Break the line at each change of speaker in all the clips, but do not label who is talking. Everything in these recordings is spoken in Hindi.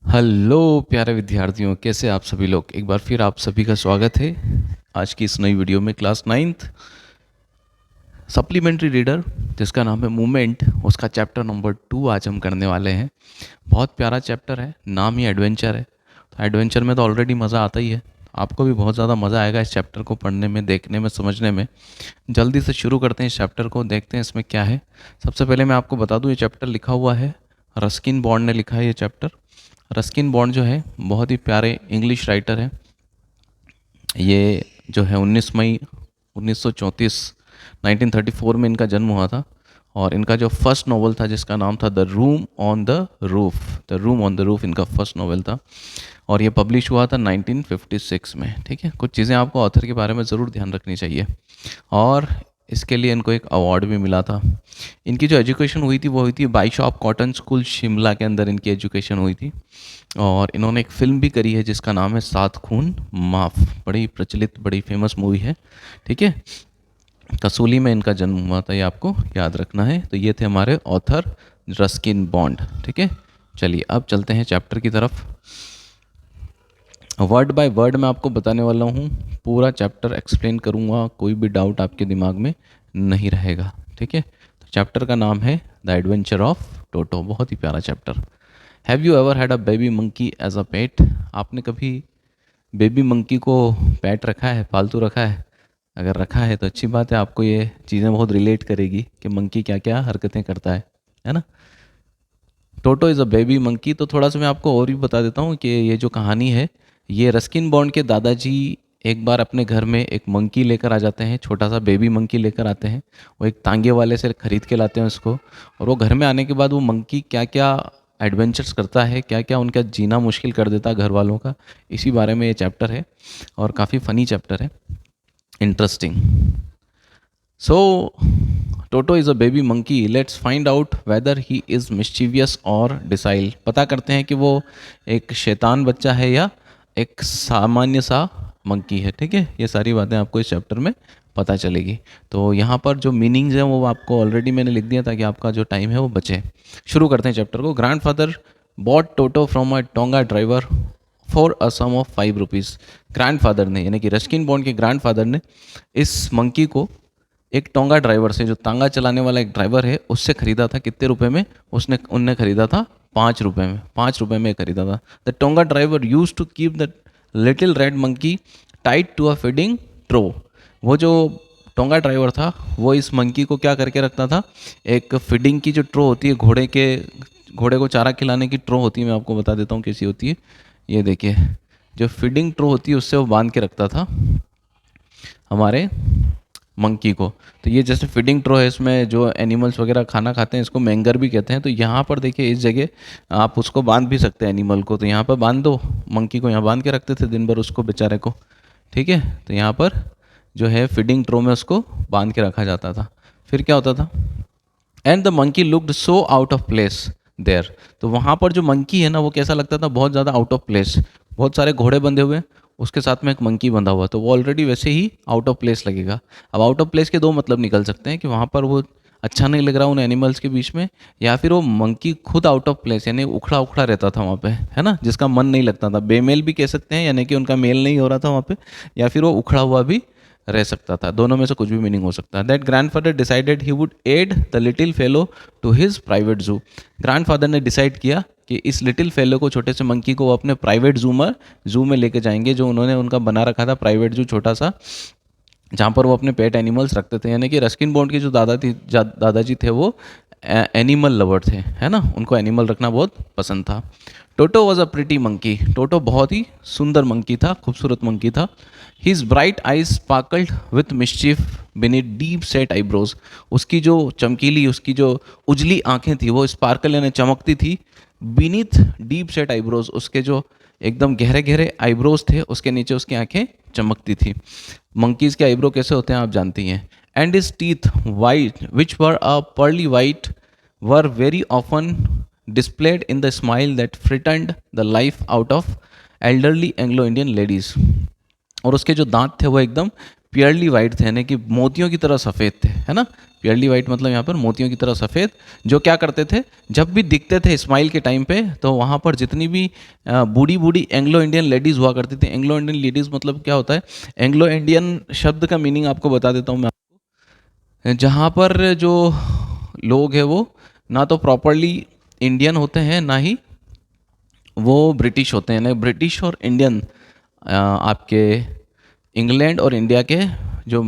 हेलो प्यारे विद्यार्थियों, कैसे आप सभी लोग। एक बार फिर आप सभी का स्वागत है आज की इस नई वीडियो में। क्लास नाइन्थ सप्लीमेंट्री रीडर जिसका नाम है मूवमेंट, उसका चैप्टर नंबर 2 आज हम करने वाले हैं। बहुत प्यारा चैप्टर है, नाम ही एडवेंचर है। तो एडवेंचर में तो ऑलरेडी मज़ा आता ही है, आपको भी बहुत ज़्यादा मज़ा आएगा इस चैप्टर को पढ़ने में, देखने में, समझने में। जल्दी से शुरू करते हैं इस चैप्टर को, देखते हैं इसमें क्या है। सबसे पहले मैं आपको बता दूं, ये चैप्टर लिखा हुआ है रस्किन बॉन्ड ने लिखा है ये चैप्टर। रस्किन बॉन्ड जो है बहुत ही प्यारे इंग्लिश राइटर है। ये जो है 19 मई 1934 1934 में इनका जन्म हुआ था। और इनका जो फर्स्ट नॉवल था जिसका नाम था the room on the roof इनका फर्स्ट नॉवल था। और ये पब्लिश हुआ था 1956 में। ठीक है, कुछ चीज़ें आपको ऑथर के बारे में ज़रूर ध्यान रखनी चाहिए। और इसके लिए इनको एक अवार्ड भी मिला था। इनकी जो एजुकेशन हुई थी वो हुई थी बाइशॉप कॉटन स्कूल शिमला के अंदर इनकी एजुकेशन हुई थी। और इन्होंने एक फ़िल्म भी करी है जिसका नाम है सात खून माफ़, बड़ी प्रचलित बड़ी फेमस मूवी है। ठीक है, कसूली में इनका जन्म हुआ था, ये आपको याद रखना है। तो ये थे हमारे ऑथर रस्किन बॉन्ड। ठीक है, चलिए अब चलते हैं चैप्टर की तरफ। वर्ड बाय वर्ड मैं आपको बताने वाला हूँ, पूरा चैप्टर एक्सप्लेन करूँगा, कोई भी डाउट आपके दिमाग में नहीं रहेगा। ठीक है, तो चैप्टर का नाम है द एडवेंचर ऑफ टोटो। बहुत ही प्यारा chapter. Have you ever had a baby monkey as a pet? आपने कभी बेबी मंकी को पेट रखा है, पालतू रखा है? अगर रखा है तो अच्छी बात है, आपको ये चीज़ें बहुत रिलेट करेगी कि मंकी क्या क्या हरकतें करता है ना। टोटो इज़ अ बेबी मंकी। तो थोड़ा सा मैं आपको और भी बता देता हूँ कि ये जो कहानी है, ये रस्किन बॉन्ड के दादाजी एक बार अपने घर में एक मंकी लेकर आ जाते हैं, छोटा सा बेबी मंकी लेकर आते हैं। वो एक तांगे वाले से खरीद के लाते हैं उसको। और वो घर में आने के बाद वो मंकी क्या क्या एडवेंचर्स करता है, क्या क्या उनका जीना मुश्किल कर देता है घर वालों का, इसी बारे में ये चैप्टर है। और काफ़ी फ़नी चैप्टर है, interesting. So toto is a baby monkey, let's find out whether he is mischievous और डिसाइल। पता करते हैं कि वो एक शैतान बच्चा है या एक सामान्य सा मंकी है। ठीक है, ये सारी बातें आपको इस चैप्टर में पता चलेगी। तो यहाँ पर जो मीनिंग्स हैं वो आपको ऑलरेडी मैंने लिख दिया ताकि आपका जो टाइम है वो बचे। शुरू करते हैं चैप्टर को। Grandfather bought Toto from a tonga driver for a sum of 5 rupees. Grandfather ने, यानी कि रस्किन बॉन्ड के ग्रैंड फादर ने इस मंकी को एक टोंगा ड्राइवर से, जो तांगा चलाने वाला एक ड्राइवर है, उससे खरीदा था। कितने रुपए में? उसने उनने खरीदा था 5 रुपए में। 5 रुपए में खरीदा था। The tonga driver used to keep the little red monkey tied to a feeding trough. वो जो टोंगा ड्राइवर था वो इस मंकी को क्या करके रखता था, एक फीडिंग की जो ट्रो होती है, घोड़े को चारा खिलाने की ट्रो होती है, मैं आपको बता देता हूँ कैसी होती है। ये देखिए, जो फीडिंग ट्रो होती है उससे वो बांध के रखता था हमारे मंकी को। तो ये जैसे फीडिंग ट्रो है, इसमें जो एनिमल्स वगैरह खाना खाते हैं, इसको मैंगर भी कहते हैं। तो यहाँ पर देखिए, इस जगह आप उसको बांध भी सकते हैं एनिमल को। तो यहाँ पर बांध दो, मंकी को यहाँ बांध के रखते थे दिन भर उसको, बेचारे को। ठीक है, तो यहाँ पर जो है फीडिंग ट्रो में उसको बांध के रखा जाता था। फिर क्या होता था, and the monkey looked so out of place there. तो वहाँ पर जो मंकी है ना, वो कैसा लगता था, बहुत ज़्यादा आउट ऑफ प्लेस। बहुत सारे घोड़े बंधे हुए, उसके साथ में एक मंकी बंधा हुआ, तो वो ऑलरेडी वैसे ही आउट ऑफ प्लेस लगेगा। अब आउट ऑफ प्लेस के दो मतलब निकल सकते हैं, कि वहाँ पर वो अच्छा नहीं लग रहा उन एनिमल्स के बीच में, या फिर वो मंकी खुद आउट ऑफ प्लेस, यानी उखड़ा उखड़ा रहता था वहाँ पे, है ना, जिसका मन नहीं लगता था। बेमेल भी कह सकते हैं, यानी कि उनका मेल नहीं हो रहा था वहाँ पे, या फिर वो उखड़ा हुआ भी रह सकता था। दोनों में से कुछ भी मीनिंग हो सकता है। That grandfather decided he would add the little fellow to his private zoo. Grandfather ने डिसाइड किया कि इस लिटिल फेलो को, छोटे से मंकी को, वो अपने प्राइवेट जू में लेके जाएंगे, जो उन्होंने उनका बना रखा था प्राइवेट जू छोटा सा, जहाँ पर वो अपने पेट एनिमल्स रखते थे। यानी कि रस्किन बॉन्ड के जो दादाजी थे वो एनिमल लवर थे, है ना, उनको एनिमल रखना बहुत पसंद था। Toto was a pretty monkey. Toto बहुत ही सुंदर मंकी था, खूबसूरत मंकी था। His bright eyes sparkled with mischief beneath deep set eyebrows. उसकी जो चमकीली, उसकी जो उजली आंखें थी, वो स्पार्कल यानी चमकती थी बीनीथ डीप सेट आईब्रोज। उसके जो एकदम गहरे गहरे आईब्रोज थे, उसके नीचे उसकी आंखें चमकती थी। मंकीज के आईब्रो कैसे होते हैं आप जानती हैं। And his teeth white which were a pearly white were very often displayed in the smile that frightened the life out of elderly Anglo Indian ladies. और उसके जो दांत थे वो एकदम प्योरली वाइट थे, यानी कि मोतियों की तरह सफ़ेद थे, है ना। प्योरली वाइट मतलब यहाँ पर मोतियों की तरह सफ़ेद, जो क्या करते थे, जब भी दिखते थे स्माइल के टाइम पे, तो वहाँ पर जितनी भी बूढ़ी बूढ़ी एंग्लो इंडियन लेडीज़ हुआ करती थी। एंग्लो इंडियन लेडीज़ मतलब क्या होता है, एंग्लो इंडियन शब्द का मीनिंग आपको बता देता हूँ मैं आपको। जहाँ पर जो लोग हैं वो ना तो प्रॉपरली इंडियन होते हैं, ना ही वो ब्रिटिश होते हैं। ना ब्रिटिश और इंडियन आपके इंग्लैंड और इंडिया के जो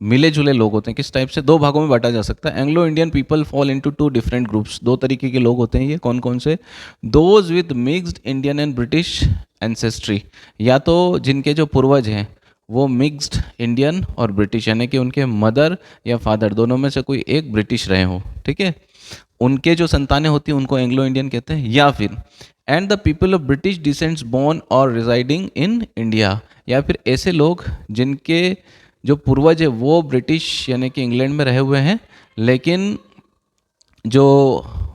मिले जुले लोग होते हैं, किस टाइप से दो भागों में बांटा जा सकता है। Anglo Indian people fall into two different groups. दो तरीके के लोग होते हैं ये, कौन कौन से, those with mixed Indian and British ancestry, या तो जिनके जो पूर्वज हैं वो मिक्स्ड इंडियन और ब्रिटिश, यानी कि उनके मदर या फादर दोनों में से कोई एक ब्रिटिश रहे हो, ठीक है, उनके जो संतानें होती हैं उनको एंग्लो इंडियन कहते हैं। या फिर and the people of British descents born और रिजाइडिंग इन इंडिया, या फिर ऐसे लोग जिनके जो पूर्वज है वो ब्रिटिश यानी कि इंग्लैंड में रहे हुए हैं, लेकिन जो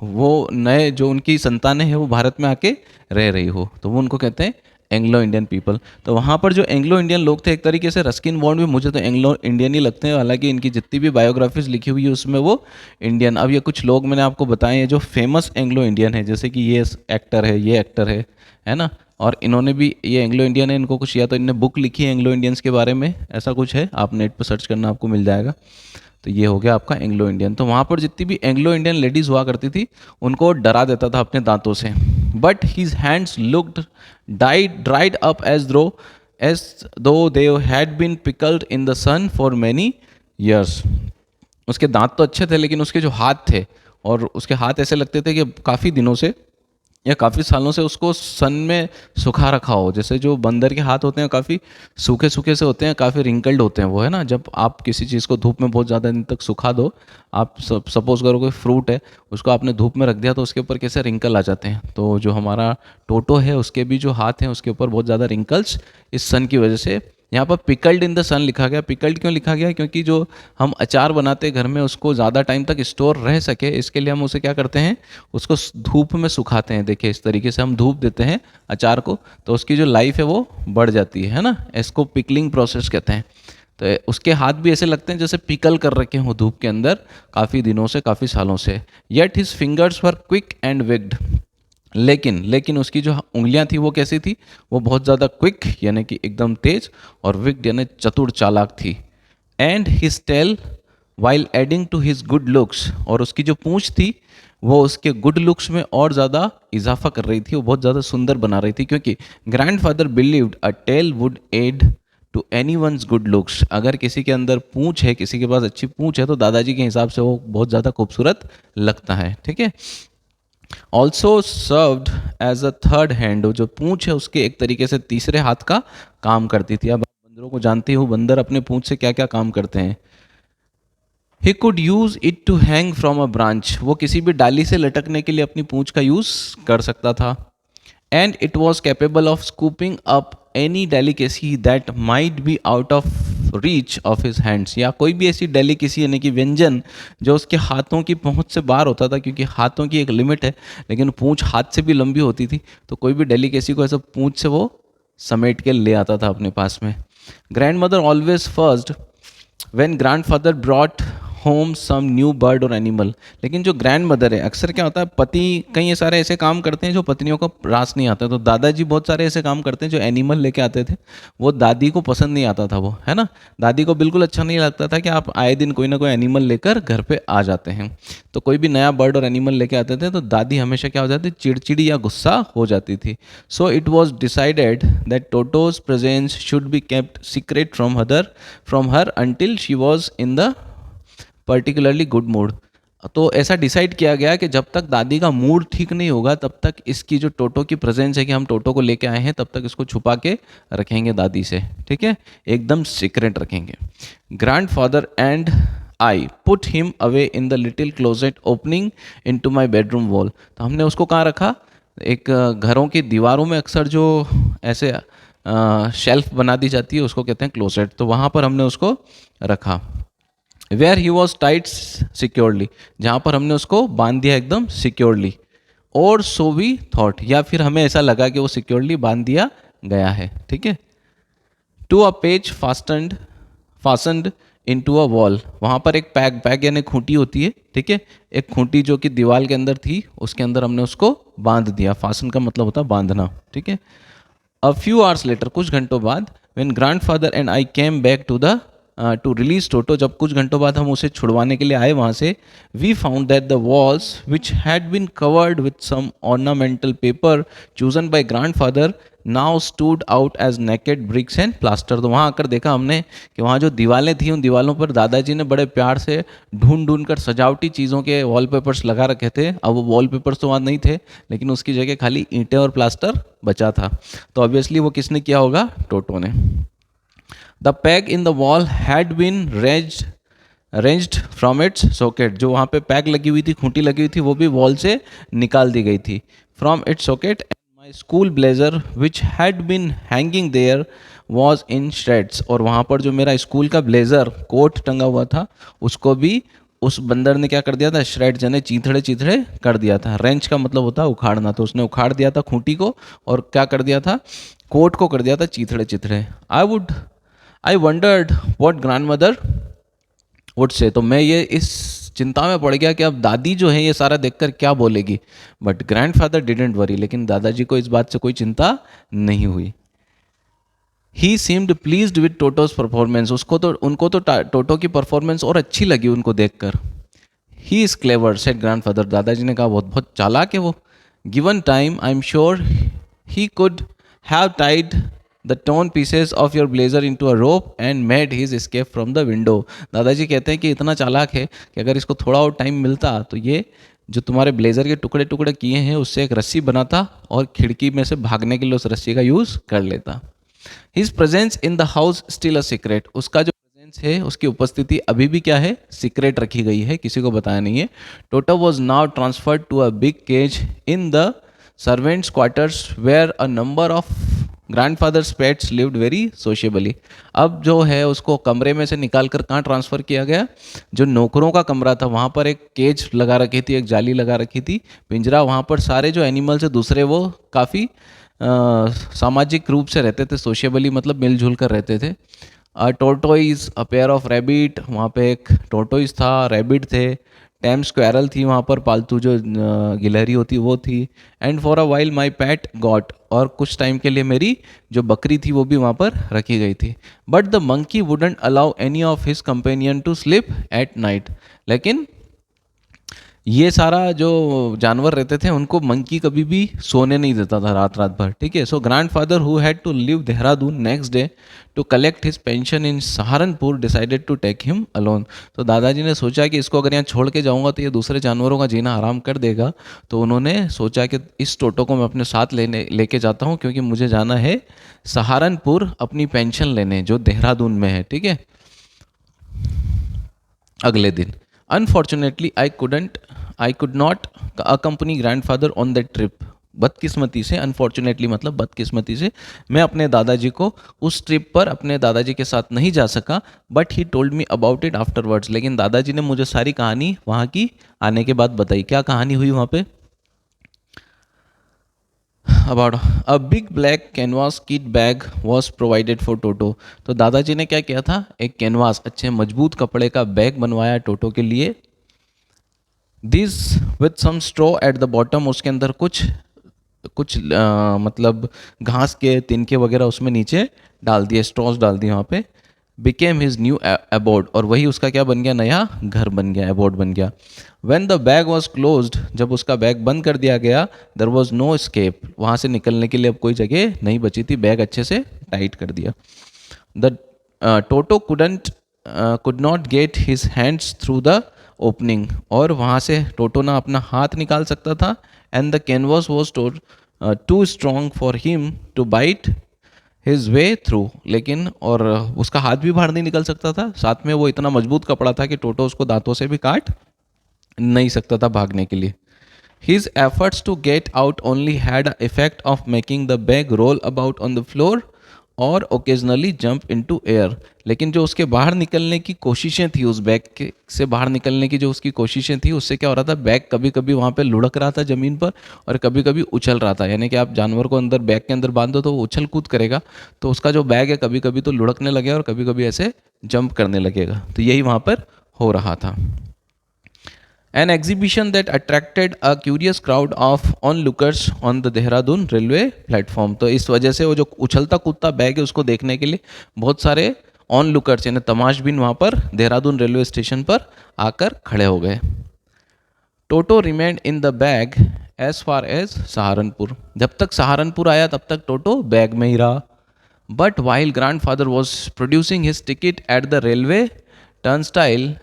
वो नए जो उनकी संतानें हैं वो भारत में आके रह रही हो, तो वो उनको कहते हैं एंग्लो इंडियन पीपल। तो वहाँ पर जो एंग्लो इंडियन लोग थे, एक तरीके से रस्किन बॉन्ड भी मुझे तो एंग्लो इंडियन ही लगते हैं, हालांकि इनकी जितनी भी बायोग्राफीज लिखी हुई है उसमें वो इंडियन। अब ये कुछ लोग मैंने आपको बताए हैं जो फेमस एंग्लो इंडियन है, जैसे कि ये एक्टर है, ये एक्टर है ना, और इन्होंने भी, ये एंग्लो इंडियन है, इनको कुछ, या तो इन्होंने बुक लिखी है एंग्लो इंडियंस के बारे में, ऐसा कुछ है, आप नेट पर सर्च करना आपको मिल जाएगा। तो ये हो गया आपका एंग्लो इंडियन। तो वहाँ पर जितनी भी एंग्लो इंडियन लेडीज़ हुआ करती थी उनको डरा देता था अपने दांतों से। But his hands looked dried up as though they had been pickled in the sun for many years. उसके दांत तो अच्छे थे, लेकिन उसके जो हाथ थे, और उसके हाथ ऐसे लगते थे कि काफ़ी दिनों से या काफ़ी सालों से उसको सन में सुखा रखा हो। जैसे जो बंदर के हाथ होते हैं काफ़ी सूखे सूखे से होते हैं, काफ़ी रिंकल्ड होते हैं वो, है ना। जब आप किसी चीज़ को धूप में बहुत ज़्यादा दिन तक सुखा दो, आप सपोज करो कोई फ्रूट है, उसको आपने धूप में रख दिया तो उसके ऊपर कैसे रिंकल आ जाते हैं। तो जो हमारा टोटो है उसके भी जो हाथ हैं उसके ऊपर बहुत ज़्यादा रिंकल्स इस सन की वजह से। यहाँ पर पिकल्ड इन द सन लिखा गया। पिकल्ड क्यों लिखा गया, क्योंकि जो हम अचार बनाते हैं घर में उसको ज़्यादा टाइम तक स्टोर रह सके, इसके लिए हम उसे क्या करते हैं, उसको धूप में सुखाते हैं। देखिए इस तरीके से हम धूप देते हैं अचार को, तो उसकी जो लाइफ है वो बढ़ जाती है ना। इसको पिकलिंग प्रोसेस कहते हैं। तो उसके हाथ भी ऐसे लगते हैं जैसे पिकल कर रखे हों धूप के अंदर काफ़ी दिनों से, काफ़ी सालों से। Yet his fingers were quick and विग्ड, लेकिन उसकी जो उंगलियां थी वो कैसी थी, वो बहुत ज़्यादा क्विक यानी कि एकदम तेज, और विक्ड यानी चतुर चालाक थी। And his tail while adding to his good looks, और उसकी जो पूंछ थी वो उसके गुड लुक्स में और ज़्यादा इजाफा कर रही थी, वो बहुत ज़्यादा सुंदर बना रही थी। क्योंकि grandfather believed a tail would add to anyone's good looks. अगर किसी के अंदर पूंछ है, किसी के पास अच्छी पूंछ है, तो दादाजी के हिसाब से वो बहुत ज़्यादा खूबसूरत लगता है, ठीक है। Also served as a third hand, जो पूंछ है उसके एक तरीके से तीसरे हाथ का काम करती थी। अब आप बंदरों को जानते हो, बंदर अपने पूंछ से क्या क्या काम करते हैं। He could use it to hang from a branch, वो किसी भी डाली से लटकने के लिए अपनी पूंछ का यूज कर सकता था। And it was capable of scooping up any delicacy that might be out of reach of his hands, या कोई भी ऐसी डेलिकेसी यानी कि व्यंजन जो उसके हाथों की पहुंच से बाहर होता था, क्योंकि हाथों की एक लिमिट है, लेकिन पूंछ हाथ से भी लंबी होती थी, तो कोई भी डेलिकेसी को ऐसा पूंछ से वो समेट के ले आता था अपने पास में। Grandmother always fussed when grandfather brought home some new bird और एनिमल, लेकिन जो ग्रैंड मदर है, अक्सर क्या होता है पति कई सारे ऐसे काम करते हैं जो पत्नियों को रास नहीं आता, तो दादाजी बहुत सारे ऐसे काम करते हैं जो एनिमल लेके आते थे, वो दादी को पसंद नहीं आता था, वो है ना, दादी को बिल्कुल अच्छा नहीं लगता था कि आप आए दिन कोई ना कोई एनिमल लेकर घर पे आ जाते हैं। तो कोई भी नया बर्ड और एनिमल लेके आते थे तो दादी हमेशा क्या हो जाती, चिड़चिड़ी या गुस्सा हो जाती थी। So it was decided that टोटोज presence should be kept secret from her until she was in the particularly good mood. तो ऐसा डिसाइड किया गया कि जब तक दादी का मूड ठीक नहीं होगा तब तक इसकी जो टोटो की प्रेजेंस है कि हम टोटो को लेके आए हैं, तब तक इसको छुपा के रखेंगे दादी से, ठीक है, एकदम सीक्रेट रखेंगे। Grandfather and I put him away in the little closet opening into my bedroom wall. तो हमने उसको कहाँ रखा, एक घरों की दीवारों में अक्सर जो ऐसे शेल्फ बना दी जाती है उसको कहते हैं क्लोजेट, तो वहाँ पर हमने उसको रखा। Where he was tied securely, जहाँ पर हमने उसको बांध दिया एकदम सिक्योरली। और सो वी थॉट, या फिर हमें ऐसा लगा कि वो सिक्योरली बांध दिया गया है, ठीक है। To a peg fastened fastened into a wall, वहाँ पर एक पैग यानी खूंटी होती है, ठीक है, एक खूंटी जो कि दीवार के अंदर थी, उसके अंदर हमने उसको बांध दिया। फासन का मतलब होता है बांधना, ठीक है। अ फ्यू आवर्स लेटर, कुछ घंटों बाद, when grandfather and I came back to release Toto, जब कुछ घंटों बाद हम उसे छुड़वाने के लिए आए वहाँ से, we found that the walls which had been covered with some ornamental paper chosen by grandfather now stood out as naked bricks and plaster. तो वहाँ आकर देखा हमने कि वहाँ जो दीवारें थी, उन दीवारों पर दादाजी ने बड़े प्यार से ढूंढ ढूंढ कर सजावटी चीज़ों के वॉलपेपर्स लगा रखे थे। अब वो वॉलपेपर्स तो वहाँ नहीं थे, लेकिन उसकी जगह खाली ईंटें और प्लास्टर बचा था। तो ऑब्वियसली वो किसने किया होगा? टोटो ने। The peg in the wall had been wrenched from its socket, जो वहाँ पे पैग लगी हुई थी, खूंटी लगी हुई थी, वो भी वॉल से निकाल दी गई थी। From its socket my school blazer which had been hanging there was in shreds, और वहाँ पर जो मेरा स्कूल का ब्लेजर कोट टंगा हुआ था, उसको भी उस बंदर ने क्या कर दिया था? श्रेड यानी चीथड़े चीथड़े कर दिया था। रेंच का मतलब होता है उखाड़ना, तो उसने उखाड़ दिया था खूंटी को, और क्या कर दिया था? कोट को कर दिया था चीथड़े चिथड़े। आई wandered what grand mother would say, तो मैं ये इस चिंता में पड़ गया कि अब दादी जो है ये सारा देखकर क्या बोलेगी। बट ग्रैंडफादर डिडंट वरी, लेकिन दादाजी को इस बात से कोई चिंता नहीं हुई। He seemed pleased with Toto's performance, उनको तो टोटो की परफॉर्मेंस और अच्छी लगी उनको देखकर। He is clever said grandfather, दादाजी ने कहा बहुत बहुत चालाक है वो। Given time I am sure he could have tied the tone pieces of your blazer into a rope and made his escape from the window. दादाजी कहते हैं कि इतना चालाक है कि अगर इसको थोड़ा और टाइम मिलता तो ये जो तुम्हारे ब्लेजर के टुकड़े टुकड़े किए हैं उससे एक रस्सी बनाता और खिड़की में से भागने के लिए उस रस्सी का यूज़ कर लेता। His presence in the house still a secret, उसका जो प्रेजेंस है, उसकी उपस्थिति अभी भी क्या है? सीक्रेट रखी गई है, किसी को बताया नहीं है। Toto was now transferred to a big cage in the servants quarters where a number of grandfather's pets lived very sociably. अब जो है उसको कमरे में से निकाल कर कहाँ ट्रांसफ़र किया गया? जो नौकरों का कमरा था वहाँ पर एक केज लगा रखी थी, एक जाली लगा रखी थी, पिंजरा। वहाँ पर सारे जो एनिमल्स है दूसरे, वो काफ़ी सामाजिक रूप से रहते थे, सोशियबली मतलब मिलजुल कर रहते थे। Tortoise, a pair of rabbit, वहाँ पे एक टोर्टोइज था, रैबिट थे। टैम स्क्वेरल थी वहाँ पर, पालतू जो गिलहरी होती वो थी। And for a while my PAT got, और कुछ टाइम के लिए मेरी जो बकरी थी वो भी वहाँ पर रखी गई थी। But the monkey wouldn't allow any of his companion to sleep at night, लेकिन ये सारा जो जानवर रहते थे उनको मंकी कभी भी सोने नहीं देता था रात रात भर, ठीक है। So grandfather who had to leave Dehradun next day to collect his pension in Saharanpur decided to take him alone. तो दादाजी ने सोचा कि इसको अगर यहाँ छोड़ के जाऊँगा तो ये दूसरे जानवरों का जीना आराम कर देगा, तो उन्होंने सोचा कि इस टोटो को मैं अपने साथ लेके जाता हूँ, क्योंकि मुझे जाना है सहारनपुर अपनी पेंशन लेने, जो देहरादून में है, ठीक है, अगले दिन। Unfortunately I could not accompany grandfather on that trip. बदकिस्मती से, अनफॉर्चुनेटली मतलब बदकिस्मती से, मैं अपने दादाजी को उस ट्रिप पर अपने दादाजी के साथ नहीं जा सका। But he told me about it afterwards, लेकिन दादाजी ने मुझे सारी कहानी वहाँ की आने के बाद बताई। क्या कहानी हुई वहाँ पे? About a big black canvas kit bag was provided for Toto. तो दादाजी ने क्या किया था? एक कैनवास, अच्छे मजबूत कपड़े का बैग बनवाया टोटो के लिए। This with some straw at the bottom, उसके अंदर कुछ कुछ मतलब घास के तिनके वगैरह उसमें नीचे डाल दिए, स्ट्रॉस डाल दिए वहाँ पे। बिकेम हिज न्यू एबोर्ड, और वही उसका क्या बन गया? नया घर बन गया, एबोर्ड बन गया। When the bag was closed, जब उसका बैग बंद कर दिया गया, देयर वॉज नो एस्केप, वहाँ से निकलने के लिए अब कोई जगह नहीं बची थी, बैग अच्छे से टाइट कर दिया। The toto could not get his hands through the opening, और वहाँ से टोटो ना अपना हाथ निकाल सकता था। And the canvas was too strong for him to bite his way through, लेकिन और उसका हाथ भी बाहर नहीं निकल सकता था, साथ में वो इतना मजबूत कपड़ा था कि टोटो उसको दांतों से भी काट नहीं सकता था भागने के लिए। His efforts to get out only had a effect of making the bag roll about on the floor और ओकेजनली जंप इनटू एयर। लेकिन जो उसके बाहर निकलने की कोशिशें थी, उस बैग के से बाहर निकलने की जो उसकी कोशिशें थी, उससे क्या हो रहा था, बैग कभी कभी वहाँ पे लुढ़क रहा था ज़मीन पर और कभी कभी उछल रहा था। यानी कि आप जानवर को अंदर बैग के अंदर बांध दो तो वो उछल कूद करेगा, तो उसका जो बैग है कभी कभी तो लुढ़कने लगेगा और कभी कभी ऐसे जंप करने लगेगा। तो यही वहाँ पर हो रहा था। An exhibition that attracted a curious crowd of onlookers on the Dehradun railway platform। तो इस वजह से वो जो उछलता कूदता बैग है उसको देखने के लिए बहुत सारे ऑनलुकर्स यानी तमाशबीन वहाँ पर देहरादून रेलवे स्टेशन पर आकर खड़े हो गए। Toto remained in the bag as far as Saharanpur. जब तक सहारनपुर आया तब तक टोटो बैग में ही रहा। But while grandfather was producing his ticket at the railway turnstile,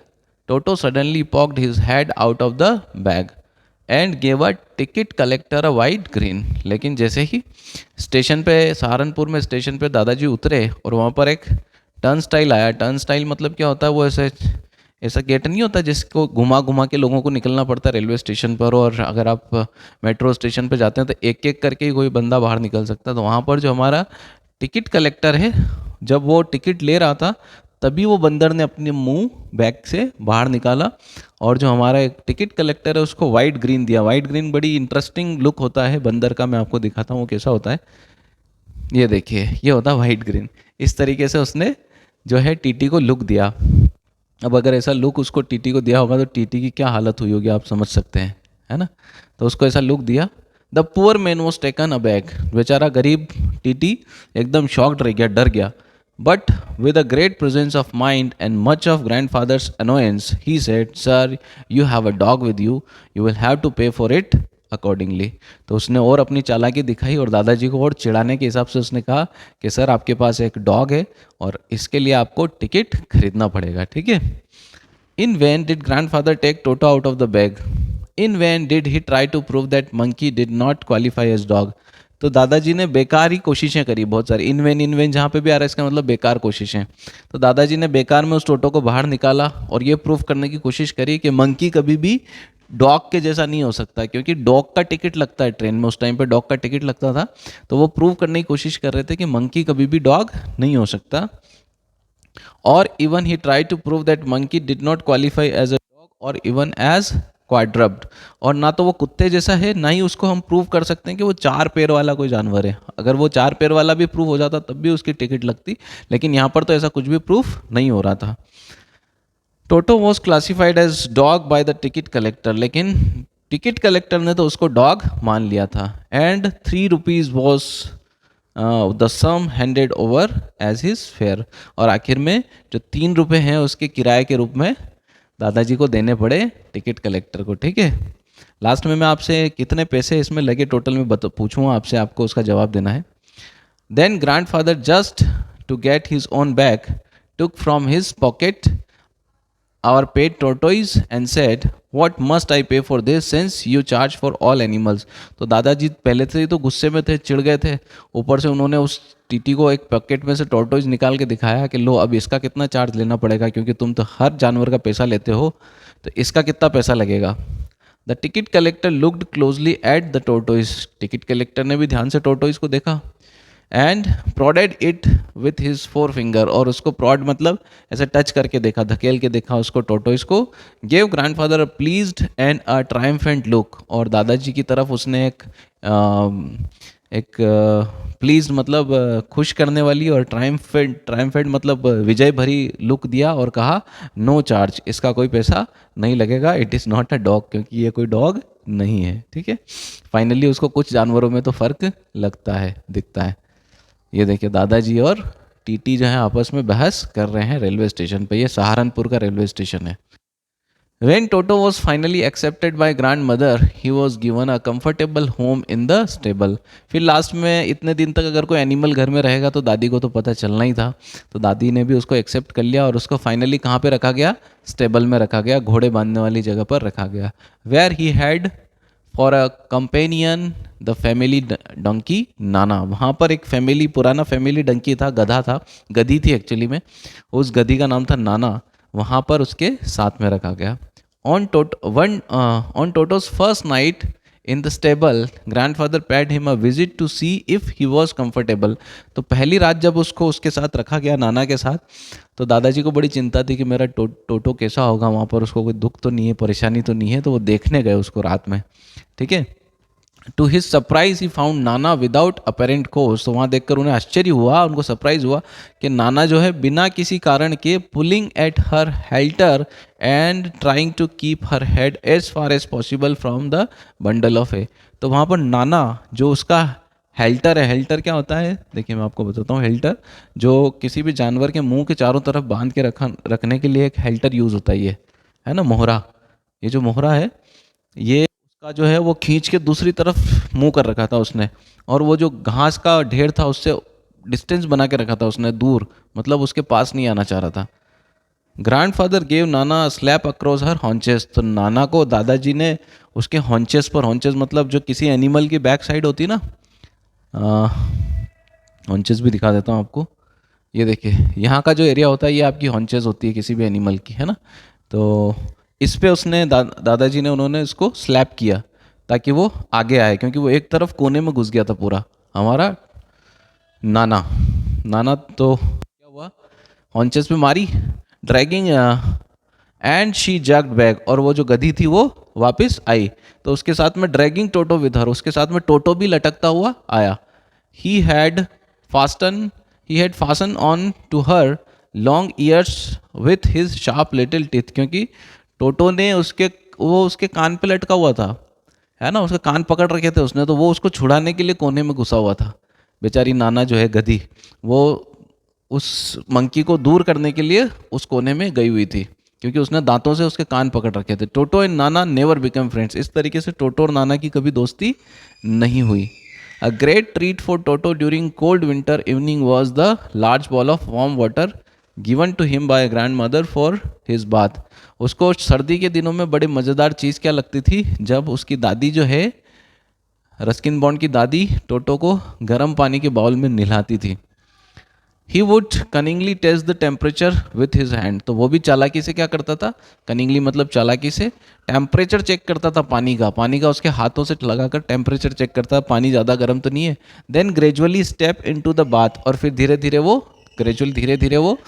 Toto suddenly poked his head out of the bag and gave a ticket collector a wide grin। लेकिन जैसे ही स्टेशन पे, सहारनपुर में स्टेशन पे दादाजी उतरे और वहाँ पर एक टर्न स्टाइल आया। टर्न स्टाइल मतलब क्या होता है, वो ऐसे ऐसा गेट नहीं होता जिसको घुमा घुमा के लोगों को निकलना पड़ता है रेलवे स्टेशन पर, और अगर आप मेट्रो स्टेशन पे जाते हैं तो एक एक करके ही कोई बंदा बाहर निकल सकता है। तो वहाँ पर जो हमारा टिकट कलेक्टर है, जब वो टिकट ले रहा था तभी वो बंदर ने अपने मुंह बैग से बाहर निकाला और जो हमारा एक टिकट कलेक्टर है उसको वाइट ग्रीन दिया। वाइट ग्रीन बड़ी इंटरेस्टिंग लुक होता है बंदर का, मैं आपको दिखाता हूँ वो कैसा होता है। ये देखिए, ये होता है वाइट ग्रीन। इस तरीके से उसने जो है टीटी को लुक दिया। अब अगर ऐसा लुक उसको टीटी को दिया होगा तो टीटी की क्या हालत हुई होगी आप समझ सकते हैं, है ना। तो उसको ऐसा लुक दिया। The poor man was taken a bag. बेचारा गरीब टीटी एकदम शॉक्ड रह गया, डर गया। But with a great presence of mind and much of grandfather's annoyance, he said, "Sir, you have a dog with you. You will have to pay for it accordingly." तो उसने और अपनी चालाकी दिखाई और दादाजी को और चिढ़ाने के हिसाब से उसने कहा कि सर आपके पास एक डॉग है और इसके लिए आपको टिकट खरीदना पड़ेगा, ठीक है। In vain did grandfather take Toto out of the bag. In vain did he try to prove that monkey did not qualify as dog. तो दादाजी ने बेकार ही कोशिशें करी बहुत सारी। इन वेन जहाँ पे भी आ रहा है इसका मतलब बेकार कोशिशें। तो दादाजी ने बेकार में उस टोटो को बाहर निकाला और ये प्रूफ करने की कोशिश करी कि मंकी कभी भी डॉग के जैसा नहीं हो सकता, क्योंकि डॉग का टिकट लगता है ट्रेन में, उस टाइम पे डॉग का टिकट लगता था। तो वो प्रूव करने की कोशिश कर रहे थे कि मंकी कभी भी डॉग नहीं हो सकता। और even he try to prove that monkey did not qualify as a dog और इवन एज क्वाड्रप्ड। और ना तो वो कुत्ते जैसा है, ना ही उसको हम प्रूव कर सकते हैं कि वो 4 पैर वाला कोई जानवर है। अगर वो 4 पैर वाला भी प्रूव हो जाता तब भी उसकी टिकट लगती, लेकिन यहाँ पर तो ऐसा कुछ भी प्रूफ नहीं हो रहा था। Toto was classified as dog by the ticket collector, लेकिन टिकट कलेक्टर ने तो उसको डॉग मान लिया था। And 3 rupees was the sum handed over as his fare. और आखिर में जो 3 रुपये हैं उसके किराए के रूप में दादाजी को देने पड़े टिकट कलेक्टर को, ठीक है। लास्ट में मैं आपसे कितने पैसे इसमें लगे टोटल में पूछूंगा आपसे, आपको उसका जवाब देना है। Then grandfather just to get his own bag took from his pocket our pet tortoise and said, "What must I pay for this since you charge for all animals?" तो दादाजी पहले से ही तो गुस्से में थे, चिढ़ गए थे। ऊपर से उन्होंने उस टीटी को एक पैकेट में से टॉर्टोइज निकाल के दिखाया कि लो अब इसका कितना चार्ज लेना पड़ेगा, क्योंकि तुम तो हर जानवर का पैसा लेते हो, तो इसका कितना पैसा लगेगा। The ticket collector looked closely at the tortoise. Ticket collector ने भी ध्यान से टॉर्टोइज को देखा। And prodded it with his 4 finger. और उसको प्रॉड मतलब ऐसे टच करके देखा, धकेल के देखा उसको टोटोइस को। Gave grandfather a pleased and a triumphant look. और दादाजी की तरफ उसने एक प्लीज मतलब खुश करने वाली और ट्रायम्फेंट मतलब विजय भरी लुक दिया और कहा नो चार्ज, इसका कोई पैसा नहीं लगेगा, it is not a dog, क्योंकि ये कोई डॉग नहीं है, ठीक है। फाइनली उसको कुछ जानवरों में तो फ़र्क लगता है, दिखता है। ये देखिए दादाजी और टीटी जो है आपस में बहस कर रहे हैं रेलवे स्टेशन पे। ये सहारनपुर का रेलवे स्टेशन है। When Toto was finally accepted by grandmother, he was given a comfortable home in the stable। फिर लास्ट में इतने दिन तक अगर कोई एनिमल घर में रहेगा तो दादी को तो पता चलना ही था, तो दादी ने भी उसको एक्सेप्ट कर लिया और उसको फाइनली कहाँ पे रखा गया, स्टेबल में रखा गया, घोड़े बांधने वाली जगह पर रखा गया। Where he had for a companion the family donkey Nana. वहाँ पर एक फैमिली, पुराना फैमिली डंकी था, गधा था, गधी थी एक्चुअली में, उस गधी का नाम था नाना, वहाँ पर उसके साथ में रखा गया। On Toto's first night in the stable grandfather paid him a visit to see if he was comfortable. तो पहली रात जब उसको उसके साथ रखा गया, नाना के साथ, तो दादाजी को बड़ी चिंता थी कि मेरा टोटो कैसा होगा वहाँ पर, उसको कोई दुख तो नहीं है, परेशानी तो नहीं है। तो वो देखने गए उसको रात में, ठीक है। To his surprise he found Nana without apparent cause. तो वहाँ देखकर उन्हें आश्चर्य हुआ, उनको सरप्राइज हुआ कि नाना जो है बिना किसी कारण के pulling at her halter and trying to keep her head as far as possible from the bundle of hay. तो वहाँ पर नाना जो उसका हेल्टर है, हेल्टर क्या होता है देखिए मैं आपको बताता हूँ। हेल्टर जो किसी भी जानवर के मुंह के चारों तरफ बांध के रखने के लिए एक हेल्टर यूज़ होता है, ये है ना मोहरा। ये जो मोहरा है ये उसका जो है वो खींच के दूसरी तरफ मुंह कर रखा था उसने, और वो जो घास का ढेर था उससे डिस्टेंस बना के रखा था उसने दूर, मतलब उसके पास नहीं आना चाह रहा था। ग्रैंडफादर गेव नाना स्लैप अक्रॉस हर हॉन्चेस। तो नाना को दादाजी ने उसके हॉन्चेस पर, हॉन्चेस मतलब जो किसी एनिमल की बैक साइड होती है ना, हॉन्चेस भी दिखा देता हूँ आपको। ये देखिए यहाँ का जो एरिया होता है ये आपकी हॉन्चेस होती है किसी भी एनिमल की, है ना। तो इस पे उसने दादाजी ने उन्होंने इसको स्लैप किया ताकि वो आगे आए, क्योंकि वो एक तरफ कोने में घुस गया था पूरा हमारा नाना। नाना तो क्या हुआ, हॉन्चेस पे मारी ड्रैगिंग एंड शी जग्ड बैक, और वो जो गधी थी वो वापस आई। तो उसके साथ में ड्रैगिंग टोटो विद हर, उसके साथ में टोटो भी लटकता हुआ आया। He had fasten he had fasten on to her long ears with his sharp little teeth, क्योंकि टोटो ने उसके कान पे लटका हुआ था, है ना, उसके कान पकड़ रखे थे उसने, तो वो उसको छुड़ाने के लिए कोने में घुसा हुआ था। बेचारी नाना जो है गधी, वो उस मंकी को दूर करने के लिए उस कोने में गई हुई थी, क्योंकि उसने दांतों से उसके कान पकड़ रखे थे। टोटो and Nana never become friends. इस तरीके से टोटो और नाना की कभी दोस्ती नहीं हुई। A great treat for Toto during cold winter evening was the large bowl of warm water given to him by grandmother for his bath. उसको सर्दी के दिनों में बड़ी मज़ेदार चीज़ क्या लगती थी, जब उसकी दादी जो है, रस्किन बॉन्ड की दादी, टोटो को गर्म पानी के बाउल में नहलाती थी। He would cunningly test the temperature with his hand. तो वो भी चालाकी से क्या करता था, कनिंगली मतलब चालाकी से टेम्परेचर चेक करता था पानी का उसके हाथों से लगाकर टेम्परेचर चेक करता, पानी ज़्यादा गर्म तो नहीं है। Then gradually step into the bath, और फिर धीरे धीरे वो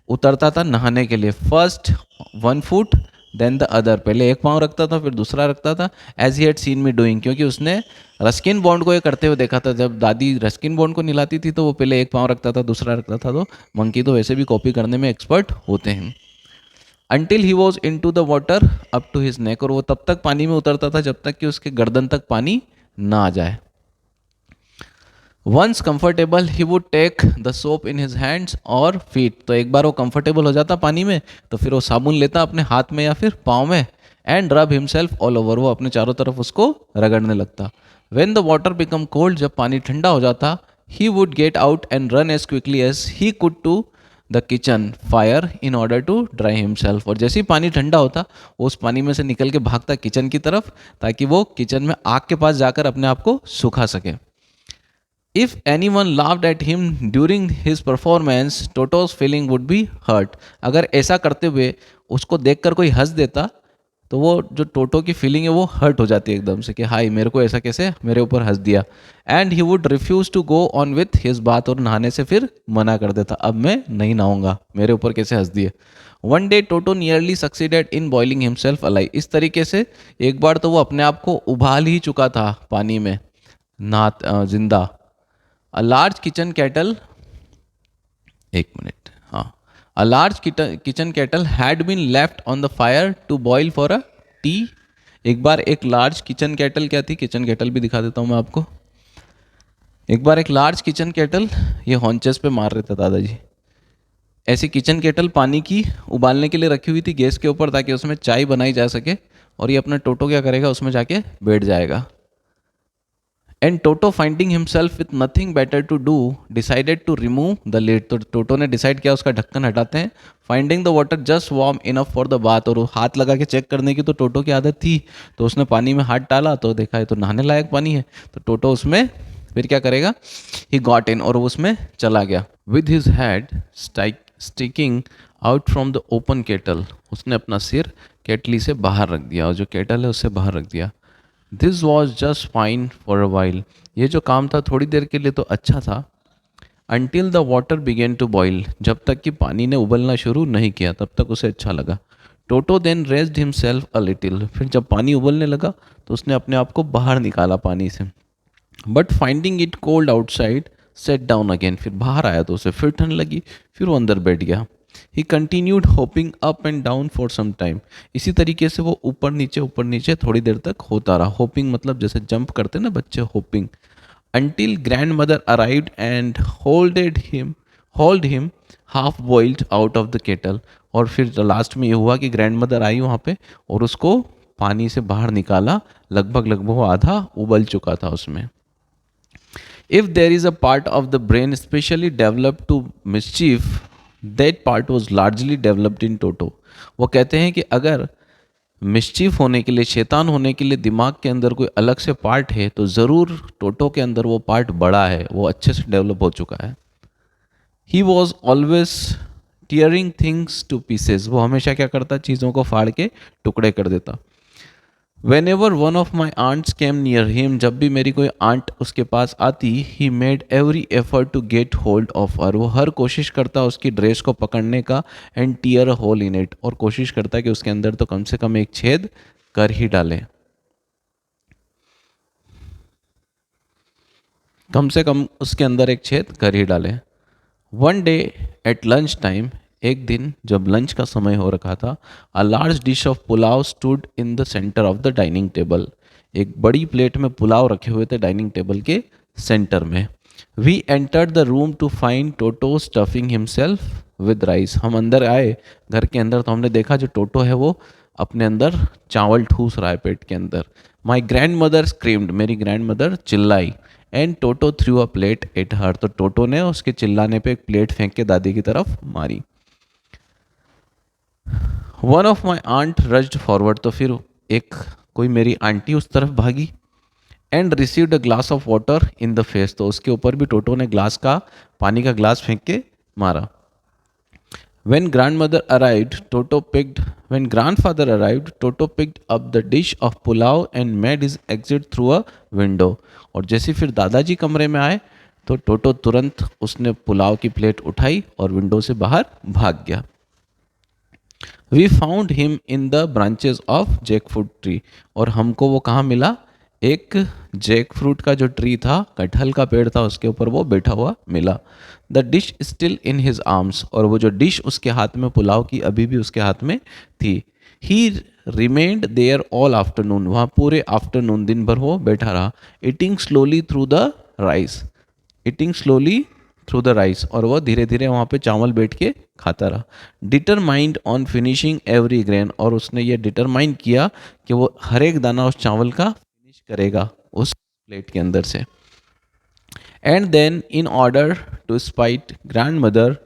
उतरता था नहाने के लिए। First 1 foot then the other, पहले एक पाँव रखता था फिर दूसरा रखता था, as he had seen me doing, क्योंकि उसने रस्किन बॉन्ड को ये करते हुए देखा था। जब दादी रस्किन बॉन्ड को नहलाती थी तो वो पहले एक पाँव रखता था दूसरा रखता था, तो मंकी तो वैसे भी कॉपी करने में एक्सपर्ट होते हैं। Until he was in to the water up to his neck, और वो तब तक पानी में उतरता था जब तक कि उसके गर्दन तक पानी ना आ जाए। Once comfortable he would take the soap in his hands और फीट। तो एक बार वो कंफर्टेबल हो जाता पानी में तो फिर वो साबुन लेता अपने हाथ में या फिर पाँव में, एंड रब हिमसेल्फ ऑल ओवर, वो अपने चारों तरफ उसको रगड़ने लगता। When the water become cold, जब पानी ठंडा हो जाता, he would get out and run as quickly as he could to the kitchen fire in order to dry himself. और जैसे ही पानी ठंडा होता वो उस पानी में से निकल के भागता किचन की तरफ, ताकि वो किचन में आग के पास जाकर अपने आप को सुखा सके। If anyone laughed at him during his performance, Toto's feeling would be hurt. अगर ऐसा करते हुए उसको देखकर कोई हंस देता तो वो जो टोटो की फीलिंग है वो हर्ट हो जाती है एकदम से, कि हाय मेरे को ऐसा कैसे मेरे ऊपर हंस दिया। And he would refuse to go on with his bath, और नहाने से फिर मना कर देता, अब मैं नहीं नहाऊंगा, मेरे ऊपर कैसे हंस दिए। One day toto nearly succeeded in boiling himself alive. इस तरीके से एक बार तो वो अपने आप को उबाल ही चुका था पानी में नहा जिंदा। A large kitchen kettle, एक मिनट, हाँ, a large kitchen kettle had been left on the fire to boil for a tea। एक बार एक लार्ज किचन केटल, क्या थी किचन केटल भी दिखा देता हूँ मैं आपको। एक बार एक लार्ज किचन केटल, ये हॉन्चेस पे मार रहे थे दादाजी, ऐसी किचन केटल पानी की उबालने के लिए रखी हुई थी गैस के ऊपर, ताकि उसमें चाय बनाई जा सके, और ये अपना टोटो क्या करेगा उसमें जाके बैठ जाएगा। And Toto finding himself with nothing better to do decided to remove the lid. तो टोटो ने डिसाइड किया उसका ढक्कन हटाते हैं। Finding the water just warm enough for the bath, और हाथ लगा के चेक करने की तो टोटो की आदत थी, तो उसने पानी में हाथ डाला तो देखा है तो नहाने लायक पानी है, तो टोटो उसमें फिर क्या करेगा, ही गॉट इन, और वो उसमें चला गया। With his head sticking out from the open kettle, उसने अपना सिर केटली से बाहर रख दिया, और जो केटल है उससे बाहर रख दिया। This was just fine for a while, ये जो काम था थोड़ी देर के लिए तो अच्छा था, until the water began to boil, जब तक कि पानी ने उबलना शुरू नहीं किया तब तक उसे अच्छा लगा। Toto then raised himself a little, फिर जब पानी उबलने लगा तो उसने अपने आप को बाहर निकाला पानी से। But finding it cold outside set down again, फिर बाहर आया तो उसे फिर ठंड लगी, फिर वो अंदर बैठ गया। He continued hopping up and down for some time, इसी तरीके से वो ऊपर नीचे थोड़ी देर तक होता रहा। होपिंग मतलब जैसे जंप करते ना बच्चे, hopping. until grandmother arrived and hauled him half boiled out of the kettle, और फिर लास्ट में ये हुआ कि ग्रैंडमदर आई वहाँ पे और उसको पानी से बाहर निकाला, लगभग लगभग वो आधा उबल चुका था उसमें। If there is a part of the brain specially developed to mischief, that part was largely developed in Toto। वो कहते हैं कि अगर मिस्चीफ होने के लिए, शैतान होने के लिए दिमाग के अंदर कोई अलग से पार्ट है तो ज़रूर टोटो के अंदर वो पार्ट बड़ा है, वो अच्छे से डेवलप हो चुका है। He was always tearing things two pieces, वो हमेशा क्या करता, चीज़ों को फाड़ के टुकड़े कर देता। Whenever one of my aunts came near him, जब भी मेरी कोई आंट उसके पास आती, he made every effort to get hold of her, वो हर कोशिश करता उसकी ड्रेस को पकड़ने का, and tear a hole in it, और कोशिश करता कि उसके अंदर तो कम से कम एक छेद कर ही डाले, कम से कम उसके अंदर एक छेद कर ही डाले। One day at lunch time, एक दिन जब लंच का समय हो रखा था, a large dish of pulao stood in the centre of the dining table, एक बड़ी प्लेट में पुलाव रखे हुए थे डाइनिंग टेबल के सेंटर में। We entered the room to find Toto stuffing himself with rice, हम अंदर आए घर के अंदर तो हमने देखा जो टोटो है वो अपने अंदर चावल ठूस रहा है पेट के अंदर। माई ग्रैंड मदर स्क्रीम्ड, मेरी ग्रैंड मदर चिल्लाई, and Toto through a plate at her, तो टोटो ने उसके चिल्लाने पे एक प्लेट फेंक के दादी की तरफ मारी। One of my aunt rushed forward, तो फिर एक कोई मेरी आंटी उस तरफ भागी, and received a glass of water in the face, तो उसके ऊपर भी टोटो ने ग्लास का पानी का ग्लास फेंक के मारा। When grandmother arrived, when grandfather arrived, Toto picked up the dish of pulao and made his exit through a window। और जैसे फिर दादाजी कमरे में आए तो टोटो तुरंत उसने पुलाव की प्लेट उठाई और विंडो से बाहर भाग गया। We found him in the branches of jackfruit tree, और हमको वो कहाँ मिला, एक जैक फ्रूट का जो ट्री था, कटहल का पेड़ था, उसके ऊपर वो बैठा हुआ मिला। The dish still in his arms, और वो जो डिश उसके हाथ में पुलाव की अभी भी उसके हाथ में थी। He remained there all afternoon, वहाँ पूरे आफ्टरनून दिन भर वो बैठा रहा। Eating slowly through the rice, eating slowly through the rice, और वह धीरे धीरे वहाँ पे चावल बैठ के खाता रहा। Determined on finishing every grain, और उसने ये डिटरमाइन किया कि वो हर एक दाना उस चावल का फिनिश करेगा उस प्लेट के अंदर से। And then in order to spite grandmother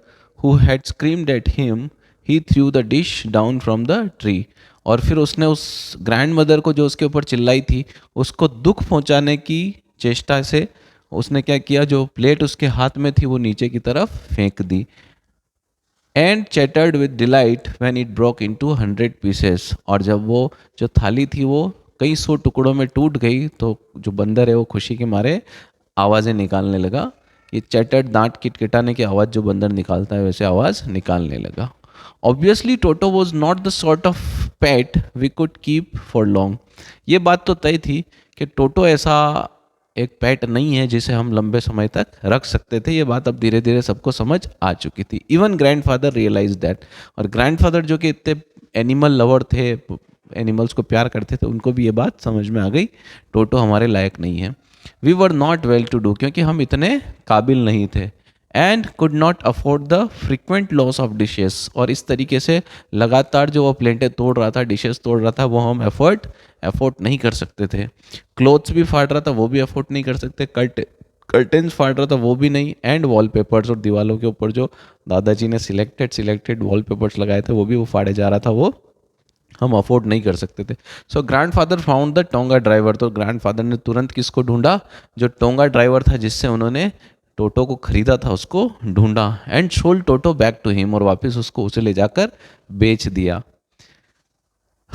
who had screamed at him, he threw the dish down from the tree, और फिर उसने उस ग्रैंड मदर को जो उसके ऊपर चिल्लाई थी उसको दुख पहुंचाने की चेष्टा से उसने क्या किया, जो प्लेट उसके हाथ में थी वो नीचे की तरफ फेंक दी। And chattered with delight when it broke into 100 pieces, और जब वो जो थाली थी वो कई सौ टुकड़ों में टूट गई तो जो बंदर है वो खुशी के मारे आवाज़ें निकालने लगा। ये चैटर्ड, दांत किटकिटाने की आवाज़ जो बंदर निकालता है वैसे आवाज़ निकालने लगा। Obviously Toto was not the sort of pet we could keep for long, ये बात तो तय थी कि टोटो ऐसा एक पेट नहीं है जिसे हम लंबे समय तक रख सकते थे। ये बात अब धीरे धीरे सबको समझ आ चुकी थी। इवन ग्रैंडफादर रियलाइज दैट, और ग्रैंडफादर जो कि इतने एनिमल लवर थे, एनिमल्स को प्यार करते थे, उनको भी ये बात समझ में आ गई टोटो हमारे लायक नहीं है। We were not well to do, क्योंकि हम इतने काबिल नहीं थे। And could not afford the frequent loss of dishes, और इस तरीके से लगातार जो वो प्लेटें तोड़ रहा था, डिशेस तोड़ रहा था, वो हम एफोर्ड नहीं कर सकते थे। क्लोथ्स भी फाड़ रहा था, वो भी एफोर्ड नहीं कर सकते। कर्टेन्स फाड़ रहा था, वो भी नहीं। एंड वॉलपेपर्स, और दीवालों के ऊपर जो दादाजी ने सिलेक्टेड वॉलपेपर्स लगाए थे वो भी वो फाड़े जा रहा था, वो हम अफोर्ड नहीं कर सकते थे। So grandfather found the tonga driver, तो ग्रैंडफादर ने तुरंत किसको ढूंढा, जो टोंगा ड्राइवर था जिससे उन्होंने टोटो को खरीदा था उसको ढूंढा। And sold Toto back to him, और वापस उसको उसे ले जाकर बेच दिया।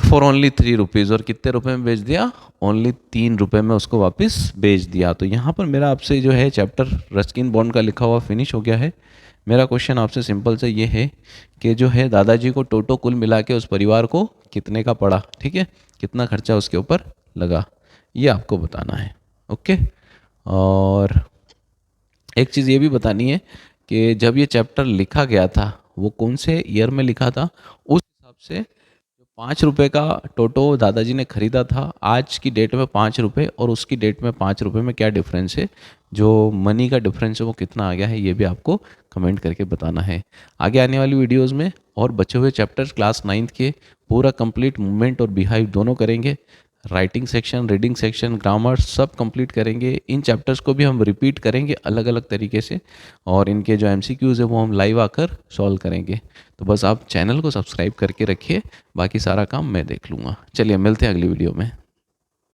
फॉर ओनली 3 रुपीज़, और कितने रुपए में बेच दिया? ओनली 3 रुपए में उसको वापस बेच दिया। तो यहाँ पर मेरा आपसे जो है चैप्टर रस्किन बॉन्ड का लिखा हुआ फिनिश हो गया है। मेरा क्वेश्चन आपसे सिंपल से ये है कि जो है दादाजी को टोटो कुल मिला के उस परिवार को कितने का पड़ा, ठीक है, कितना खर्चा उसके ऊपर लगा, ये आपको बताना है। ओके, और एक चीज़ ये भी बतानी है कि जब ये चैप्टर लिखा गया था वो कौन से ईयर में लिखा था, उस हिसाब से जो 5 रुपए का टोटो दादाजी ने खरीदा था, आज की डेट में 5 रुपए और उसकी डेट में 5 रुपए में क्या डिफरेंस है, जो मनी का डिफरेंस है वो कितना आ गया है, ये भी आपको कमेंट करके बताना है। आगे आने वाली वीडियोज़ में और बचे हुए चैप्टर्स क्लास 9th के पूरा कंप्लीट मूवमेंट और बिहाइव दोनों करेंगे। Writing section, reading section, grammar सब कंप्लीट करेंगे। इन चैप्टर्स को भी हम रिपीट करेंगे अलग अलग तरीके से, और इनके जो एमसीक्यूज़ है वो हम लाइव आकर सॉल्व करेंगे। तो बस आप चैनल को सब्सक्राइब करके रखिए, बाकी सारा काम मैं देख लूँगा। चलिए मिलते हैं अगली वीडियो में।